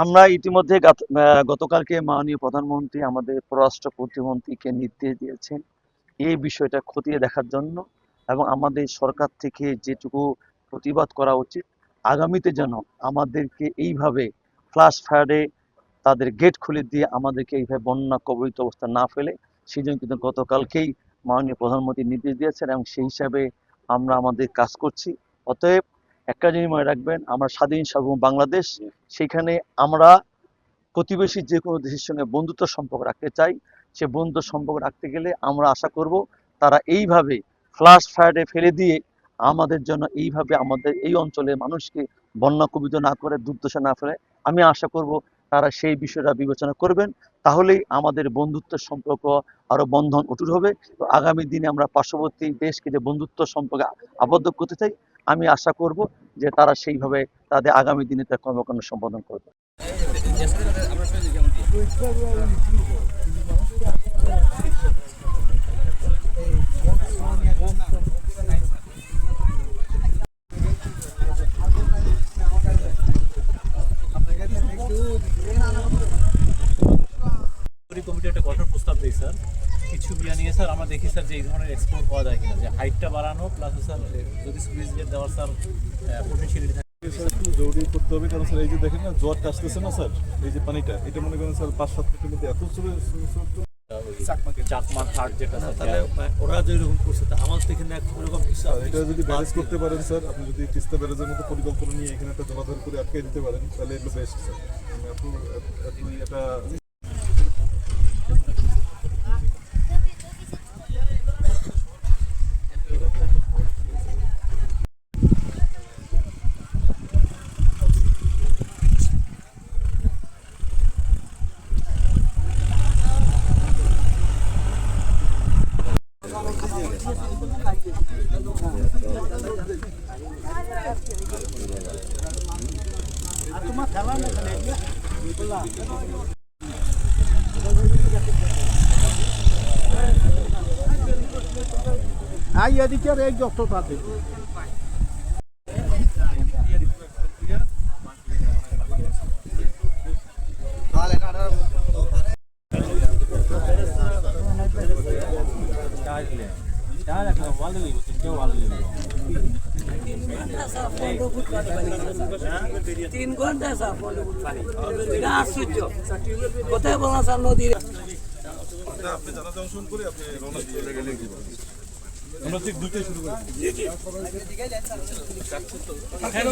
আমরা ইতিমধ্যে গতকালকে মাননীয় প্রধানমন্ত্রী আমাদের পররাষ্ট্র প্রতিমন্ত্রীকে নির্দেশ দিয়েছেন এই বিষয়টা খতিয়ে দেখার জন্য, এবং আমাদের সরকার থেকে যেটুকু প্রতিবাদ করা উচিত আগামীতে যেন আমাদেরকে এইভাবে ফ্লাশ ফায়ারে তাদের গেট খুলে দিয়ে আমাদেরকে এইভাবে বন্যা কবলিত অবস্থা না ফেলে, সেই জন্য কিন্তু গতকালকেই মাননীয় প্রধানমন্ত্রী নির্দেশ দিয়েছেন এবং সেই হিসাবে আমরা আমাদের কাজ করছি। অতএব একটা জিনিস মনে রাখবেন, আমরা স্বাধীন সার্বভৌম বাংলাদেশ, সেখানে আমরা প্রতিবেশী যে কোনো দেশের সঙ্গে বন্ধুত্ব সম্পর্ক রাখতে চাই। সে বন্ধুত্ব সম্পর্ক রাখতে গেলে আমরা আশা করব তারা এইভাবে ফ্লাশ ফায়ারে ফেলে দিয়ে আমাদের জন্য এইভাবে আমাদের এই অঞ্চলের মানুষকে বন্যা কবিত না করে দুর্দশা না ফেলে, আমি আশা করব তারা সেই বিষয়টা বিবেচনা করবেন। তাহলেই আমাদের বন্ধুত্বের সম্পর্ক আরো বন্ধন অটুট হবে। তো আগামী দিনে আমরা পার্শ্ববর্তী দেশকে যে বন্ধুত্ব সম্পর্কে আবদ্ধ করতে চাই, আমি আশা করব যে তারা সেইভাবে তাদের আগামী দিনে তার কর্মকাণ্ড সম্পাদন করবে। কমিটি একটা গঠন প্রস্তাব দিই স্যার, কিছু বিয়া নিয়ে স্যার আমরা দেখি স্যার যে এই ধরনের এক্সপোর্ট পাওয়া যায় কিনা, যে হাইটটা বাড়ানো প্লাস স্যার যদি সুইচ গেট দেওয়ার স্যার পোটেনশিয়ালিটি থাকে একটু জরুরি করতে হবে, কারণ স্যার এই যে দেখেন না জ্বরটা আসতেছে না স্যার, এই যে পানিটা এটা মনে করেন স্যার 5-7 মিনিটের মধ্যে এত চাকমা থার্ড যেটা স্যার, তাহলে ওরা যেরকম করছে তা আমার তো এখানে এরকম কিছু এটা যদি ব্যারেজ করতে পারেন স্যার, আপনি যদি তিস্তা ব্যারেজের মতো পরিকল্পনা নিয়ে এখানে একটা জলাধার করে আটকে দিতে পারেন তাহলে এগুলো বেস্ট স্যার। এটা এদিকে আর এই যতটা দেখি তিন ঘন্টা স্যার পানি এটা আশ্চর্য কোথায় বলা স্যার নদীর আপনি জানা জংশন করে আপনি রওনা দিয়ে গেলে আমরা ঠিক দুটোই শুরু করি। হ্যাঁ,